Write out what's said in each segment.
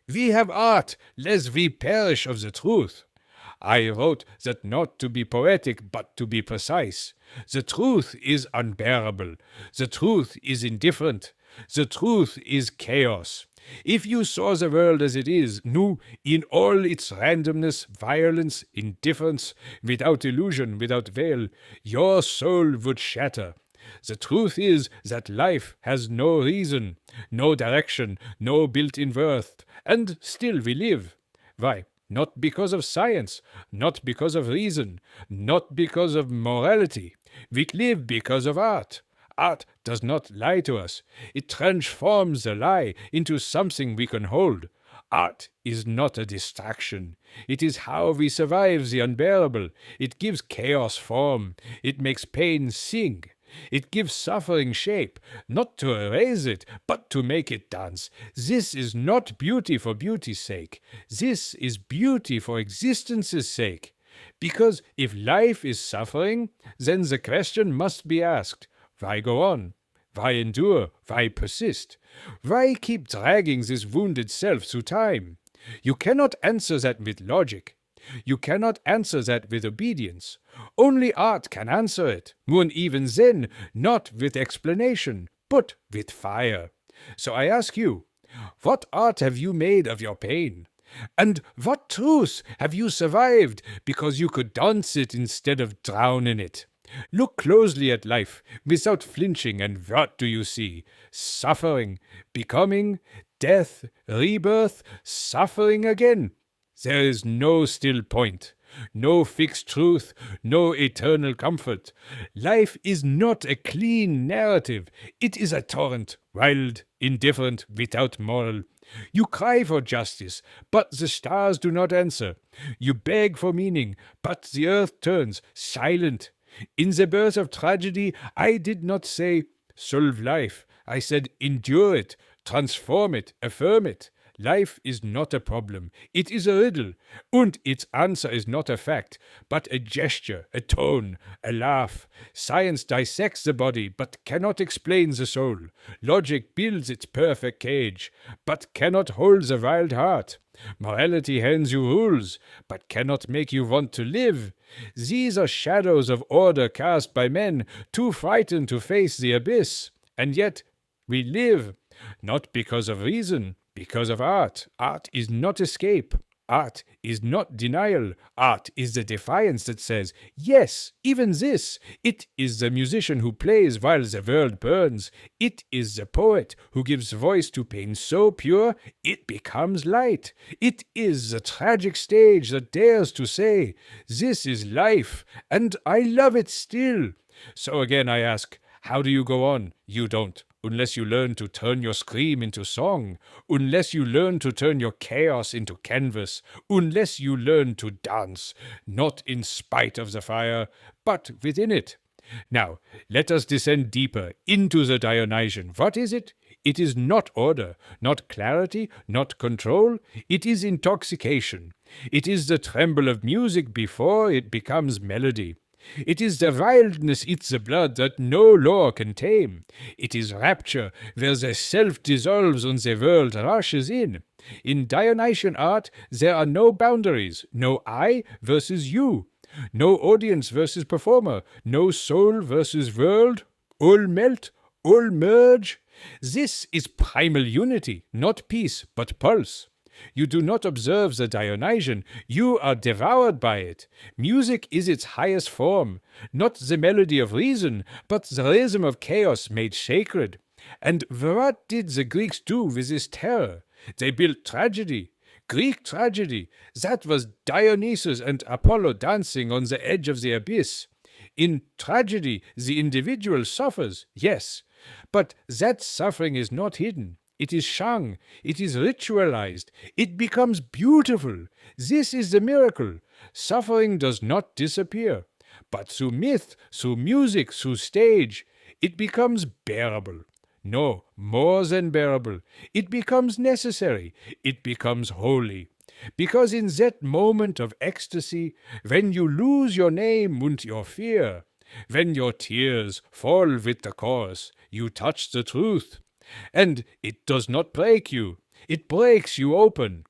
We have art, lest we perish of the truth. I wrote that not to be poetic, but to be precise. The truth is unbearable. The truth is indifferent. The truth is chaos. If you saw the world as it is, new in all its randomness, violence, indifference, without illusion, without veil, your soul would shatter. The truth is that life has no reason, no direction, no built-in worth, and still we live. Why? Not because of science, not because of reason, not because of morality. We live because of art. Art does not lie to us. It transforms the lie into something we can hold. Art is not a distraction. It is how we survive the unbearable. It gives chaos form. It makes pain sing. It gives suffering shape, not to erase it, but to make it dance. This is not beauty for beauty's sake. This is beauty for existence's sake. Because if life is suffering, then the question must be asked, why go on? Why endure? Why persist? Why keep dragging this wounded self through time? You cannot answer that with logic. You cannot answer that with obedience. Only art can answer it, and even then, not with explanation, but with fire. So I ask you, what art have you made of your pain? And what truth have you survived because you could dance it instead of drown in it? Look closely at life, without flinching, and what do you see? Suffering, becoming, death, rebirth, suffering again. There is no still point, no fixed truth, no eternal comfort. Life is not a clean narrative. It is a torrent, wild, indifferent, without moral. You cry for justice, but the stars do not answer. You beg for meaning, but the earth turns silent. In the birth of tragedy, I did not say, solve life. I said, endure it, transform it, affirm it. Life is not a problem. It is a riddle. And its answer is not a fact, but a gesture, a tone, a laugh. Science dissects the body, but cannot explain the soul. Logic builds its perfect cage, but cannot hold the wild heart. Morality hands you rules, but cannot make you want to live. These are shadows of order cast by men, too frightened to face the abyss. And yet we live, not because of reason, because of art. Art is not escape. Art is not denial. Art is the defiance that says, yes, even this. It is the musician who plays while the world burns. It is the poet who gives voice to pain so pure it becomes light. It is the tragic stage that dares to say, this is life, and I love it still. So again I ask, how do you go on? You don't. Unless you learn to turn your scream into song, unless you learn to turn your chaos into canvas, unless you learn to dance, not in spite of the fire, but within it. Now, let us descend deeper into the Dionysian. What is it? It is not order, not clarity, not control. It is intoxication. It is the tremble of music before it becomes melody. It is the wildness eats the blood that no law can tame. It is rapture where the self dissolves and the world rushes in. In Dionysian art, there are no boundaries, no I versus you, no audience versus performer, no soul versus world. All melt, all merge. This is primal unity, not peace, but pulse. You do not observe the Dionysian, you are devoured by it. Music is its highest form, not the melody of reason, but the rhythm of chaos made sacred. And what did the Greeks do with this terror? They built tragedy. Greek tragedy. That was Dionysus and Apollo dancing on the edge of the abyss. In tragedy, the individual suffers, yes, but that suffering is not hidden. It is sung, it is ritualized, it becomes beautiful. This is the miracle. Suffering does not disappear, but through myth, through music, through stage, it becomes bearable. No, more than bearable. It becomes necessary, it becomes holy. Because in that moment of ecstasy, when you lose your name and your fear, when your tears fall with the chorus, you touch the truth. And it does not break you. It breaks you open.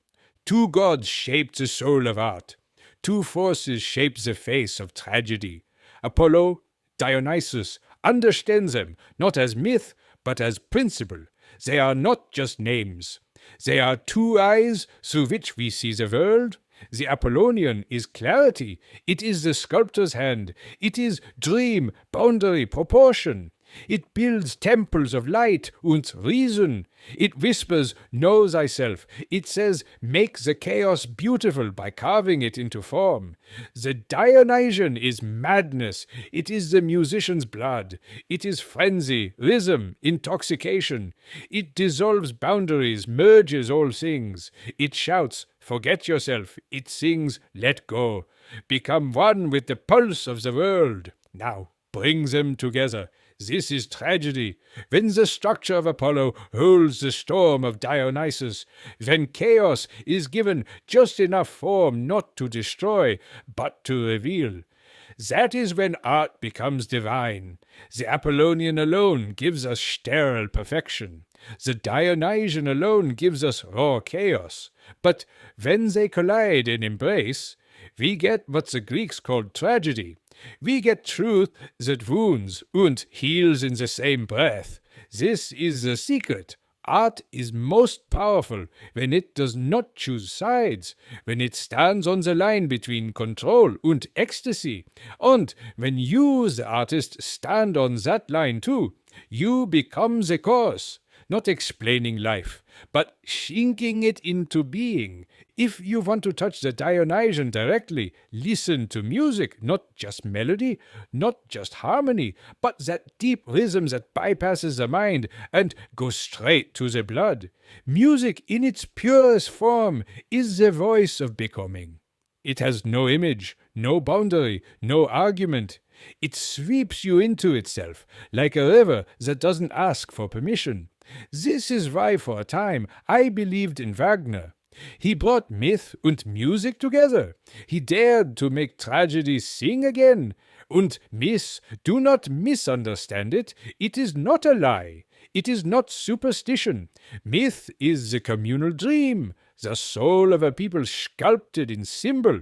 Two gods shaped the soul of art. Two forces shaped the face of tragedy. Apollo, Dionysus, understand them not as myth, but as principle. They are not just names. They are two eyes through which we see the world. The Apollonian is clarity. It is the sculptor's hand. It is dream, boundary, proportion. It builds temples of light and reason. It whispers, know thyself. It says, make the chaos beautiful by carving it into form. The Dionysian is madness. It is the musician's blood. It is frenzy, rhythm, intoxication. It dissolves boundaries, merges all things. It shouts, forget yourself. It sings, let go. Become one with the pulse of the world. Now, bring them together. This is tragedy. When the structure of Apollo holds the storm of Dionysus, when chaos is given just enough form not to destroy, but to reveal, that is when art becomes divine. The Apollonian alone gives us sterile perfection. The Dionysian alone gives us raw chaos. But when they collide and embrace, we get what the Greeks called tragedy. We get truth that wounds and heals in the same breath. This is the secret. Art is most powerful when it does not choose sides, when it stands on the line between control and ecstasy. And when you, the artist, stand on that line too, you become the cause. Not explaining life, but sinking it into being. If you want to touch the Dionysian directly, listen to music, not just melody, not just harmony, but that deep rhythm that bypasses the mind and goes straight to the blood. Music in its purest form is the voice of becoming. It has no image, no boundary, no argument. It sweeps you into itself, like a river that doesn't ask for permission. This is why for a time I believed in Wagner. He brought myth and music together. He dared to make tragedy sing again. And do not misunderstand it. It is not a lie. It is not superstition. Myth is the communal dream, the soul of a people sculpted in symbol.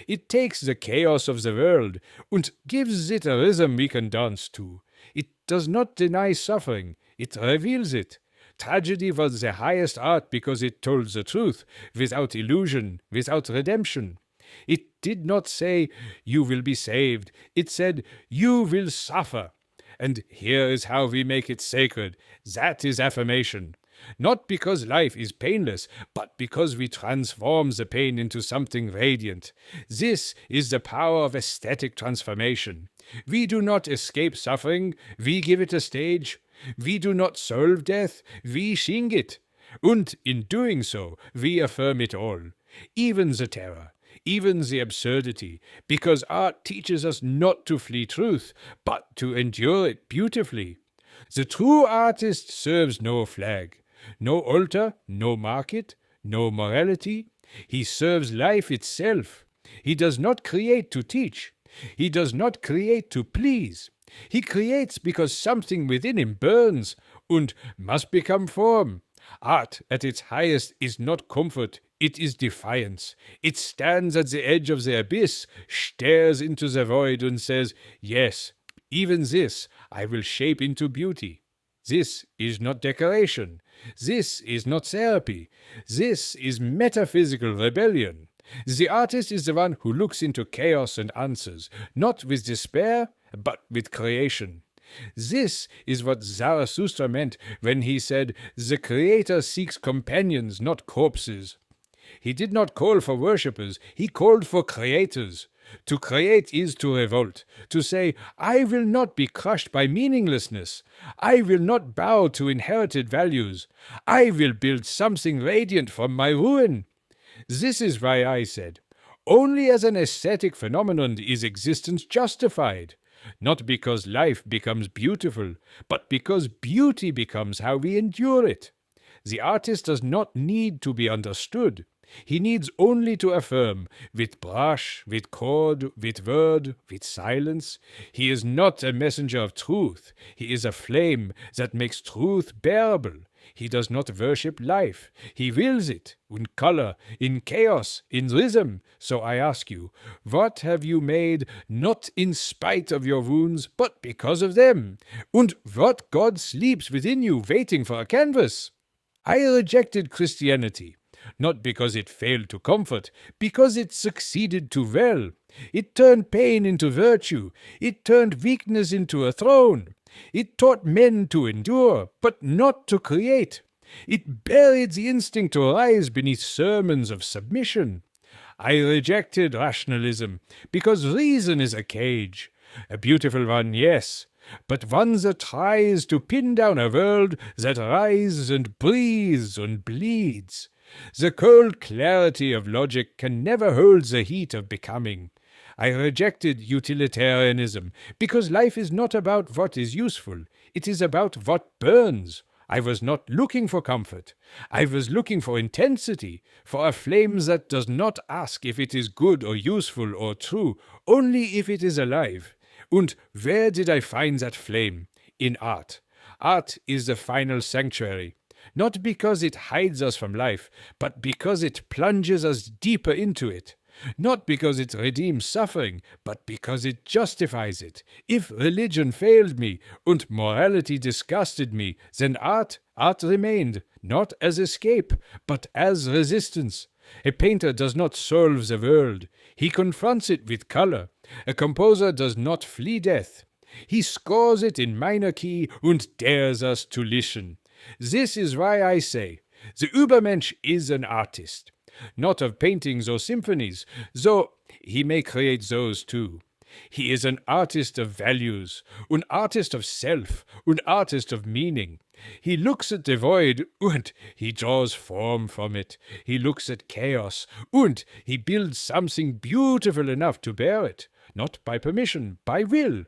It takes the chaos of the world and gives it a rhythm we can dance to. It does not deny suffering. It reveals it. Tragedy was the highest art because it told the truth, without illusion, without redemption. It did not say, you will be saved. It said, you will suffer. And here is how we make it sacred. That is affirmation. Not because life is painless, but because we transform the pain into something radiant. This is the power of aesthetic transformation. We do not escape suffering, we give it a stage. We do not solve death, we sing it. And in doing so, we affirm it all, even the terror, even the absurdity, because art teaches us not to flee truth, but to endure it beautifully. The true artist serves no flag, no altar, no market, no morality. He serves life itself. He does not create to teach. He does not create to please. He creates because something within him burns and must become form. Art at its highest is not comfort, it is defiance. It stands at the edge of the abyss, stares into the void and says, yes, even this I will shape into beauty. This is not decoration. This is not therapy. This is metaphysical rebellion. The artist is the one who looks into chaos and answers, not with despair, but with creation. This is what Zarathustra meant when he said, the Creator seeks companions, not corpses. He did not call for worshippers, he called for creators. To create is to revolt, to say, I will not be crushed by meaninglessness. I will not bow to inherited values. I will build something radiant from my ruin. This is why I said, only as an aesthetic phenomenon is existence justified. Not because life becomes beautiful, but because beauty becomes how we endure it. The artist does not need to be understood. He needs only to affirm, with brush, with chord, with word, with silence. He is not a messenger of truth. He is a flame that makes truth bearable. He does not worship life. He wills it, in color, in chaos, in rhythm. So I ask you, what have you made not in spite of your wounds, but because of them? And what God sleeps within you, waiting for a canvas? I rejected Christianity, not because it failed to comfort, because it succeeded too well. It turned pain into virtue. It turned weakness into a throne. It taught men to endure, but not to create. It buried the instinct to rise beneath sermons of submission. I rejected rationalism, because reason is a cage. A beautiful one, yes, but one that tries to pin down a world that rises and breathes and bleeds. The cold clarity of logic can never hold the heat of becoming. I rejected utilitarianism, because life is not about what is useful. It is about what burns. I was not looking for comfort. I was looking for intensity, for a flame that does not ask if it is good or useful or true, only if it is alive. And where did I find that flame? In art. Art is the final sanctuary. Not because it hides us from life, but because it plunges us deeper into it. Not because it redeems suffering, but because it justifies it. If religion failed me, and morality disgusted me, then art remained, not as escape, but as resistance. A painter does not solve the world. He confronts it with color. A composer does not flee death. He scores it in minor key and dares us to listen. This is why I say, the Übermensch is an artist. Not of paintings or symphonies, though he may create those too. He is an artist of values, an artist of self, an artist of meaning. He looks at the void, and he draws form from it. He looks at chaos, and he builds something beautiful enough to bear it, not by permission, by will.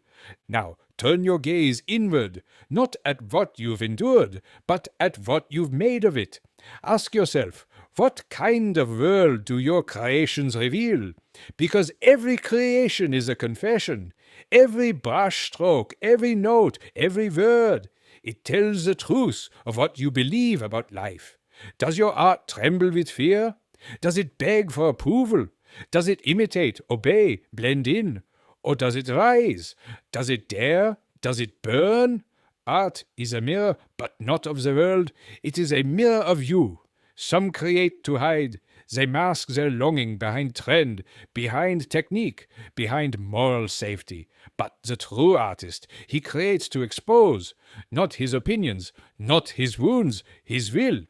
Now, turn your gaze inward, not at what you've endured, but at what you've made of it. Ask yourself, what kind of world do your creations reveal? Because every creation is a confession. Every brush stroke, every note, every word, it tells the truth of what you believe about life. Does your art tremble with fear? Does it beg for approval? Does it imitate, obey, blend in? Or does it rise? Does it dare? Does it burn? Art is a mirror, but not of the world. It is a mirror of you. Some create to hide. They mask their longing behind trend, behind technique, behind moral safety. But the true artist, he creates to expose, not his opinions, not his wounds, his will.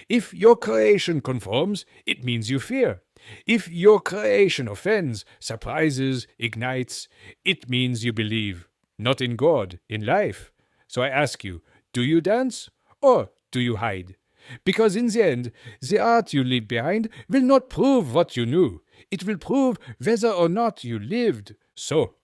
If your creation conforms, it means you fear. If your creation offends, surprises, ignites, it means you believe, not in God, in life. So I ask you, do you dance or do you hide? Because in the end, the art you leave behind will not prove what you knew. It will prove whether or not you lived. So,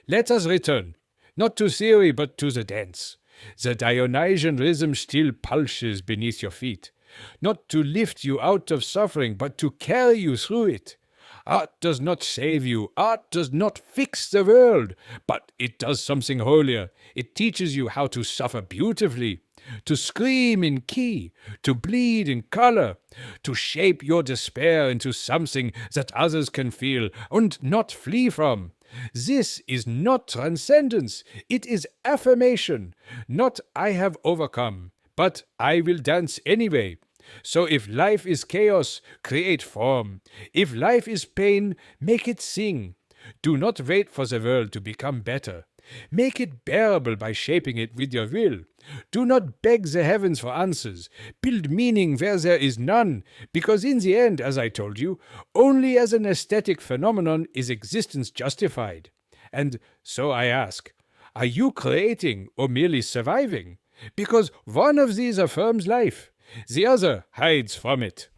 let us return, not to theory but to the dance. The Dionysian rhythm still pulses beneath your feet. Not to lift you out of suffering, but to carry you through it. Art does not save you. Art does not fix the world. But it does something holier. It teaches you how to suffer beautifully, to scream in key, to bleed in color, to shape your despair into something that others can feel and not flee from. This is not transcendence. It is affirmation. Not I have overcome, but I will dance anyway. So if life is chaos, create form. If life is pain, make it sing. Do not wait for the world to become better. Make it bearable by shaping it with your will. Do not beg the heavens for answers. Build meaning where there is none, because in the end, as I told you, only as an aesthetic phenomenon is existence justified. And so I ask, are you creating or merely surviving? Because one of these affirms life. The other hides from it.